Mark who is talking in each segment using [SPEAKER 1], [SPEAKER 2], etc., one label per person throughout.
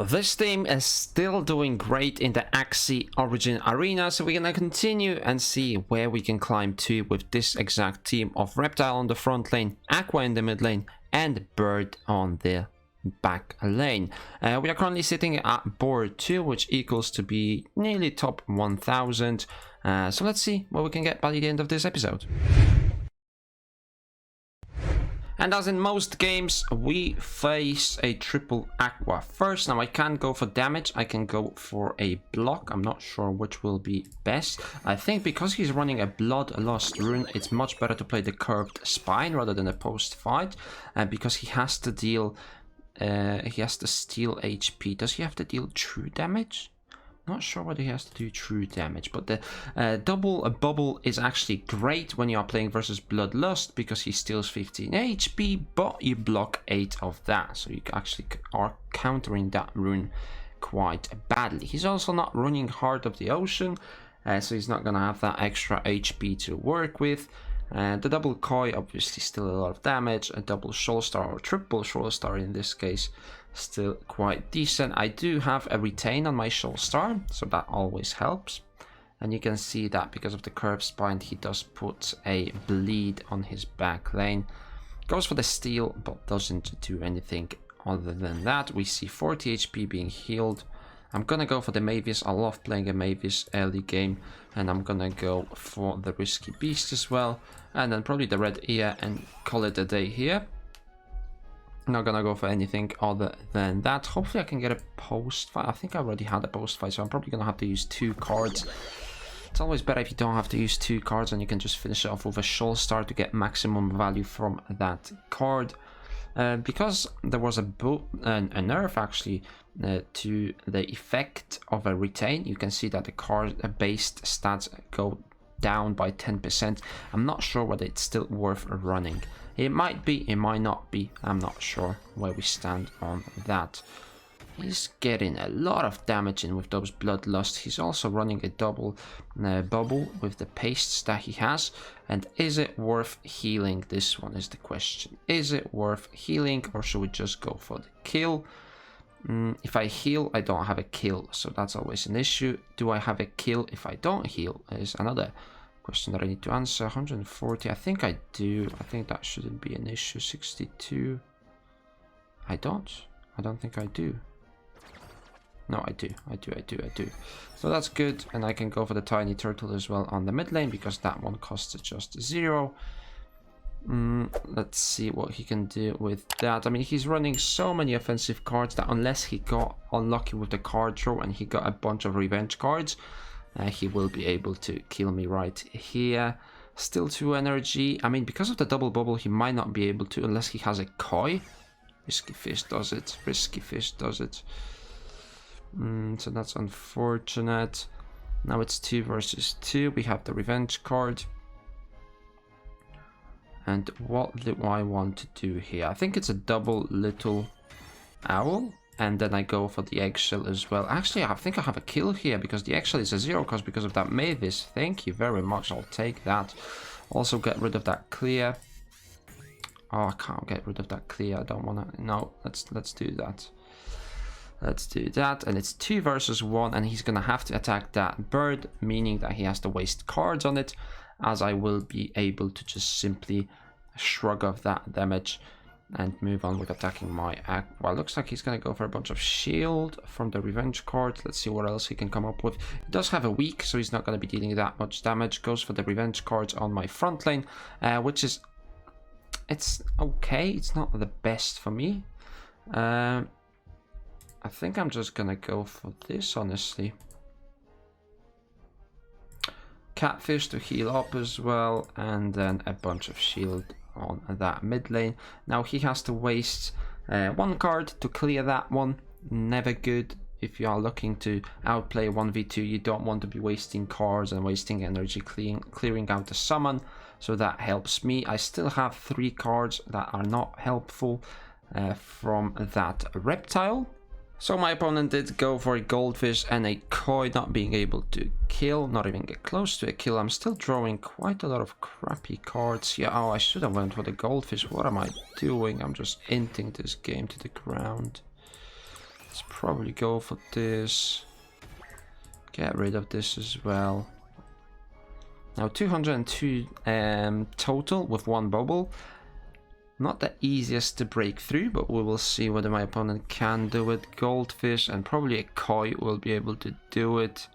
[SPEAKER 1] This team is still doing great in the Axie Origin Arena, so we're gonna continue and see where we can climb to with this exact team of Reptile on the front lane, Aqua in the mid lane, and Bird on the back lane. We are currently sitting at board 2, which equals to be nearly top 1000. So let's see what we can get by the end of this episode. And as in most games, we face a triple Aqua first. Now I can't go for damage, I can go for a block. I'm not sure which will be best. I think because he's running a Bloodlust rune, it's much better to play the curved spine rather than a post fight. Because he has to deal, he has to steal HP. Does he have to deal true damage? Not sure whether he has to do true damage, but the double bubble is actually great when you are playing versus Bloodlust because he steals 15 HP, but you block 8 of that, so you actually are countering that rune quite badly. He's also not running Heart of the Ocean, so he's not gonna have that extra HP to work with. The double Koi, obviously still a lot of damage. A double Shoal Star, or triple Shoal Star in this case, still quite decent. I do have a retain on my Shoal Star, so that always helps. And you can see that because of the curved spine, he does put a bleed on his back lane. Goes for the steal, but doesn't do anything other than that. We see 40 HP being healed. I'm gonna go for the Mavis. I love playing a Mavis early game, and I'm gonna go for the Risky Beast as well, and then probably the Red Ear and call it a day here. Not gonna go for anything other than that. Hopefully I can get a post fight. I think I already had a post fight, so I'm probably gonna have to use 2 cards. It's always better if you don't have to use 2 cards and you can just finish it off with a Shoal Star to get maximum value from that card. Because there was a nerf actually to the effect of a retain, you can see that the card based stats go down by 10%. I'm not sure whether it's still worth running. It might be, it might not be. I'm not sure where we stand on that. He's getting a lot of damage in with those Bloodlust. He's also running a double bubble with the pastes that he has. And is it worth healing? This one is the question. Is it worth healing, or should we just go for the kill? If I heal, I don't have a kill, so that's always an issue. Do I have a kill if I don't heal? Is another question that I need to answer. 140, I think I do. I think that shouldn't be an issue. 62, I don't think I do. No, I do. So that's good, and I can go for the Tiny Turtle as well on the mid lane because that one costs just 0. Let's see what he can do with that. I mean, he's running so many offensive cards that unless he got unlucky with the card draw and he got a bunch of revenge cards, he will be able to kill me right here. Still 2 energy. I mean, because of the double bubble, he might not be able to unless he has a Koi. Risky Fish does it. Risky Fish does it. So that's unfortunate. Now it's 2 versus 2. We have the revenge card. And what do I want to do here? I think it's a double little owl. And then I go for the eggshell as well. Actually, I think I have a kill here because the eggshell is a 0 cost because of that Mavis. Thank you very much. I'll take that. Also get rid of that clear. Oh, I can't get rid of that clear. I don't want to. No, let's do that. Let's do that, and it's 2 versus 1, and he's gonna have to attack that bird, meaning that he has to waste cards on it, as I will be able to just simply shrug off that damage and move on with attacking my Aqua. Looks like he's gonna go for a bunch of shield from the revenge card. Let's see what else he can come up with. He does have a weak, so he's not gonna be dealing that much damage. Goes for the revenge cards on my front lane, which is, it's okay. It's not the best for me. I think I'm just gonna go for this, honestly. Catfish to heal up as well, and then a bunch of shield on that mid lane. Now he has to waste 1 card to clear that one. Never good. If you are looking to outplay 1v2, you don't want to be wasting cards and wasting energy clearing out the summon, so that helps me. I still have 3 cards that are not helpful from that reptile. So my opponent did go for a goldfish and a koi, not being able to kill, not even get close to a kill. I'm still drawing quite a lot of crappy cards here. Oh, I should have went for the goldfish. What am I doing? I'm just inting this game to the ground. Let's probably go for this. Get rid of this as well. Now 202 total with one bubble. Not the easiest to break through, but we will see whether my opponent can do it. Goldfish and probably a koi will be able to do it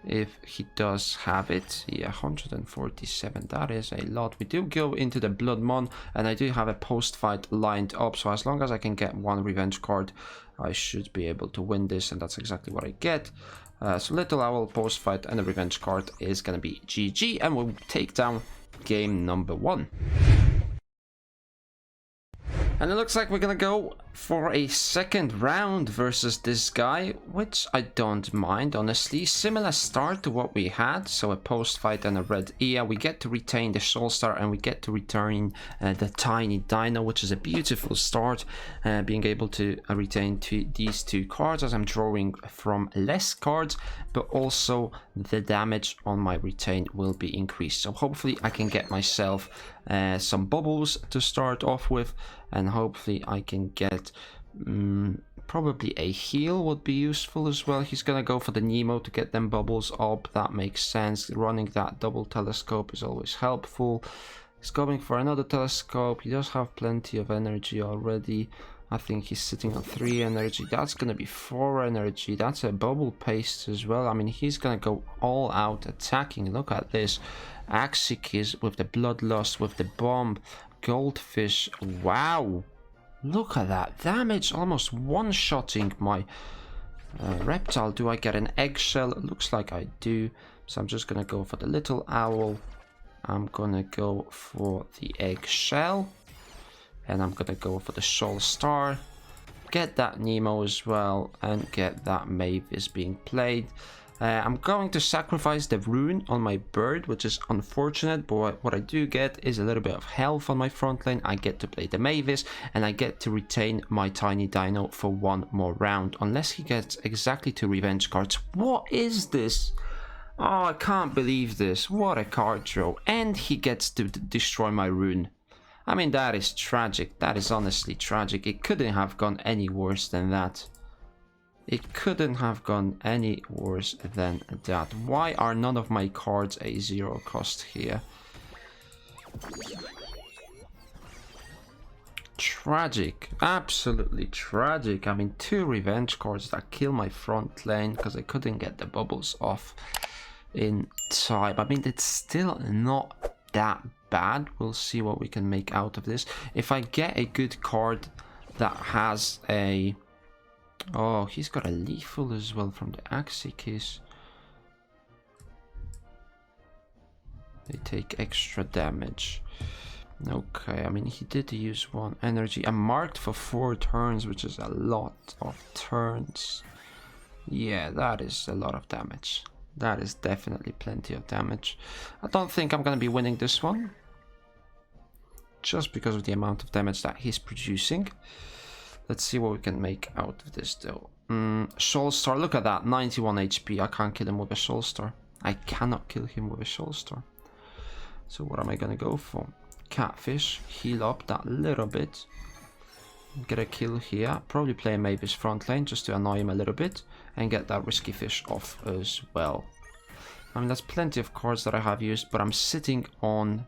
[SPEAKER 1] if he does have it. Yeah, 147, that is a lot. We do go into the Blood Mon, and I do have a post-fight lined up, so as long as I can get one revenge card, I should be able to win this, and that's exactly what I get. So Little Owl, post-fight, and a revenge card is going to be GG, and we'll take down game number 1. And it looks like we're gonna go for a second round versus this guy, which I don't mind, honestly. Similar start to what we had, so a post-fight and a red ear. We get to retain the Soul Star and we get to return the Tiny Dino, which is a beautiful start, being able to retain these two cards as I'm drawing from less cards, but also the damage on my retain will be increased. So hopefully I can get myself some bubbles to start off with, and hopefully I can get probably a heal would be useful as well. He's gonna go for the Nemo to get them bubbles up. That makes sense. Running that double telescope is always helpful. He's going for another telescope. He does have plenty of energy already. I think he's sitting on 3 energy. That's gonna be 4 energy. That's a bubble paste as well. I mean, he's gonna go all out attacking. Look at this. Axies with the Bloodlust, with the bomb. Goldfish. Wow. Look at that damage. Almost one-shotting my reptile. Do I get an eggshell? It looks like I do. So I'm just gonna go for the Little Owl. I'm gonna go for the eggshell. And I'm gonna go for the Soul Star. Get that Nemo as well. And get that Mavis being played. I'm going to sacrifice the rune on my bird, which is unfortunate, but what I do get is a little bit of health on my front lane. I get to play the Mavis, and I get to retain my Tiny Dino for one more round, unless he gets exactly 2 revenge cards. What is this? Oh, I can't believe this. What a card draw. And he gets to destroy my rune. I mean, that is tragic. That is honestly tragic. It couldn't have gone any worse than that. It couldn't have gone any worse than that. Why are none of my cards a 0 cost here? Tragic. Absolutely tragic. I mean, 2 revenge cards that kill my front lane because I couldn't get the bubbles off in time. I mean, it's still not that bad. We'll see what we can make out of this. If I get a good card that has a... Oh, he's got a lethal as well from the Axie case. They take extra damage. Okay, I mean, he did use 1 energy. I'm marked for 4 turns, which is a lot of turns. Yeah, that is a lot of damage. That is definitely plenty of damage. I don't think I'm going to be winning this one, just because of the amount of damage that he's producing. Let's see what we can make out of this though. Soul Star, look at that, 91 HP. I can't kill him with a Soul Star. I cannot kill him with a Soul Star. So what am I gonna go for? Catfish, heal up that little bit. Get a kill here. Probably play Mavis front lane just to annoy him a little bit. And get that risky fish off as well. I mean, that's plenty of cards that I have used, but I'm sitting on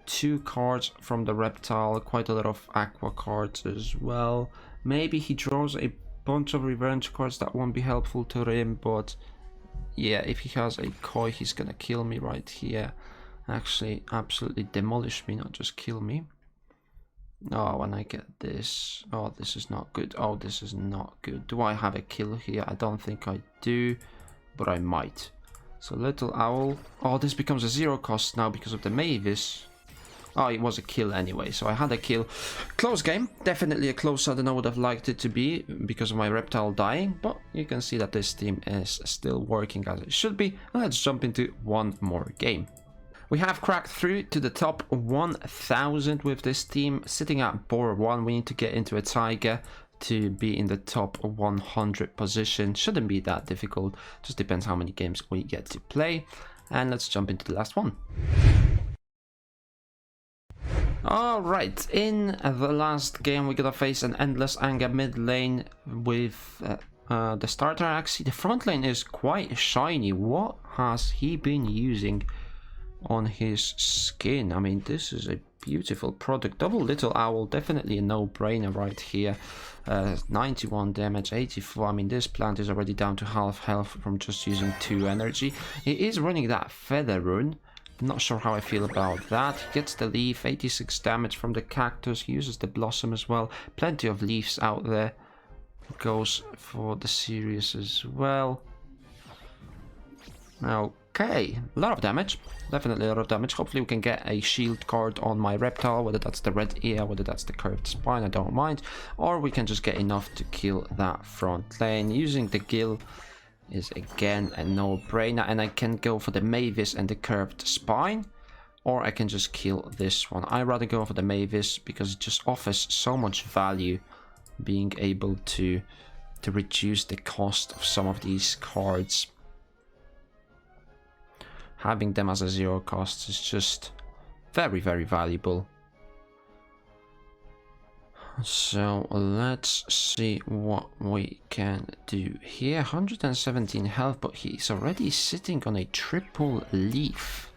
[SPEAKER 1] 2 cards from the reptile, quite a lot of aqua cards as well. Maybe he draws a bunch of revenge cards that won't be helpful to him, but yeah, if he has a koi, he's gonna kill me right here. Actually, absolutely demolish me, not just kill me. Oh, when I get this, oh, this is not good. Oh, this is not good. Do I have a kill here? I don't think I do, but I might. So Little Owl. Oh, this becomes a 0 cost now because of the Mavis. Oh, it was a kill anyway, so I had a kill. Close game, definitely a closer than I would have liked it to be because of my reptile dying, but you can see that this team is still working as it should be. Let's jump into one more game. We have cracked through to the top 1000 with this team, sitting at Boar 1. We need to get into a Tiger to be in the top 100 position. Shouldn't be that difficult, just depends how many games we get to play. And let's jump into the last one. Alright, in the last game we gotta face an Endless Anger mid lane with the starter Axie. The front lane is quite shiny. What has he been using on his skin? I mean, this is a beautiful product. Double Little Owl, definitely a no-brainer right here. 91 damage, 84. I mean, this plant is already down to half health from just using 2 energy. He is running that Feather Rune. Not sure how I feel about that. He gets the leaf, 86 damage from the cactus. He uses the blossom as well. Plenty of leaves out there. Goes for the Sirius as well. Okay, a lot of damage. Definitely a lot of damage. Hopefully we can get a shield card on my reptile, whether that's the red ear, whether that's the curved spine, I don't mind. Or we can just get enough to kill that front lane. Using the gill is again a no-brainer, and I can go for the Mavis and the curved spine, or I can just kill this one. I'd rather go for the Mavis because it just offers so much value, being able to reduce the cost of some of these cards. Having them as a 0 cost is just very, very valuable. So let's see what we can do here. 117 health, but he's already sitting on a triple leaf.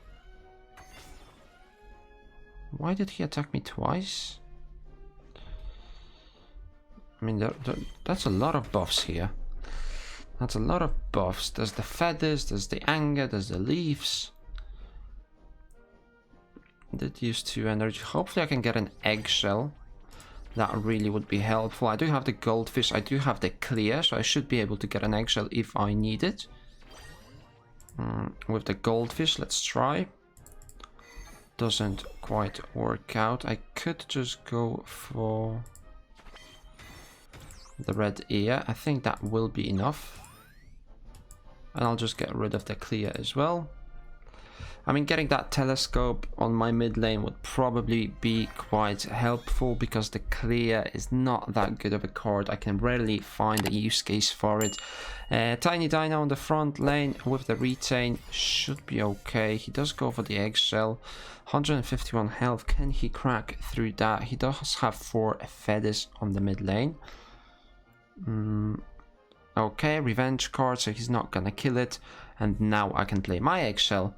[SPEAKER 1] Why did he attack me twice? I mean, that's a lot of buffs here. That's a lot of buffs. There's the feathers, there's the anger, there's the leaves. Did use 2 energy. Hopefully I can get an eggshell. That really would be helpful. I do have the goldfish, I do have the clear, so I should be able to get an eggshell if I need it. With the goldfish, let's try. Doesn't quite work out. I could just go for the red ear. I think that will be enough. And I'll just get rid of the clear as well. I mean, getting that telescope on my mid lane would probably be quite helpful because the clear is not that good of a card. I can rarely find a use case for it. Tiny Dino on the front lane with the retain should be okay. He does go for the eggshell. 151 health. Can he crack through that? He does have 4 feathers on the mid lane. Okay, revenge card, so he's not gonna kill it. And now I can play my eggshell.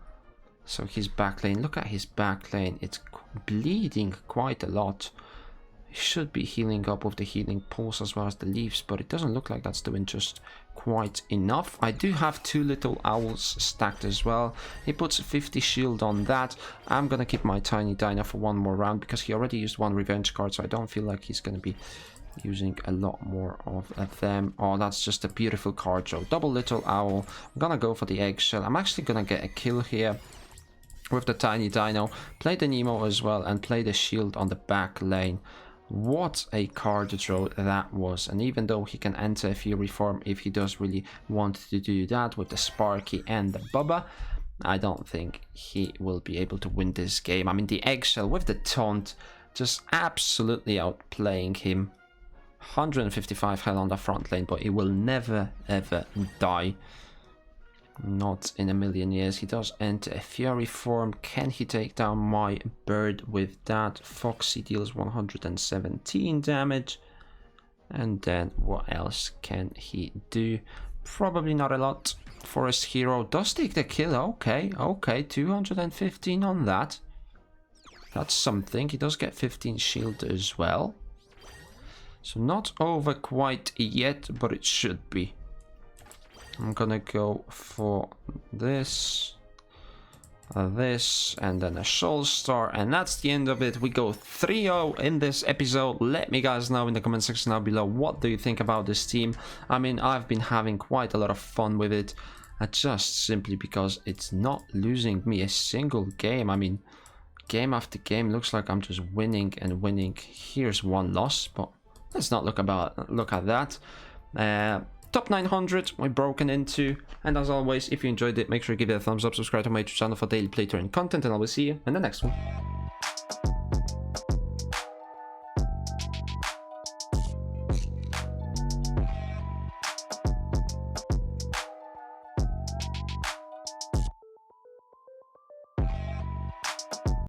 [SPEAKER 1] So his back lane, look at his back lane, it's bleeding quite a lot. He should be healing up with the healing pulse as well as the leaves, but it doesn't look like that's doing just quite enough. I do have 2 little owls stacked as well. He puts 50 shield on that. I'm gonna keep my Tiny Dino for 1 more round because he already used 1 revenge card, so I don't feel like he's gonna be using a lot more of them. Oh, that's just a beautiful card. So double little owl. I'm gonna go for the eggshell. I'm actually gonna get a kill here with the Tiny Dino, play the Nemo as well, and play the shield on the back lane. What a card draw that was. And even though he can enter a Fury form if he does really want to do that with the Sparky and the Bubba, I don't think he will be able to win this game. I mean, the eggshell with the taunt just absolutely outplaying him. 155 health on the front lane, but he will never ever die. Not in a million years. He does enter a Fury form. Can he take down my bird with that? Foxy deals 117 damage. And then what else can he do? Probably not a lot. Forest Hero does take the kill. Okay, 215 on that. That's something. He does get 15 shield as well. So not over quite yet, but it should be. I'm gonna go for this, this, and then a Soul Star, and that's the end of it. We go 3-0 in this episode. Let me guys know in the comment section down below, what do you think about this team? I mean, I've been having quite a lot of fun with it, just simply because it's not losing me a single game. I mean, game after game looks like I'm just winning and winning. Here's 1 loss, but let's not look at that. Top 900 we're broken into, and as always, if you enjoyed it, make sure you give it a thumbs up, subscribe to my YouTube channel for daily playthrough and content, and I will see you in the next one.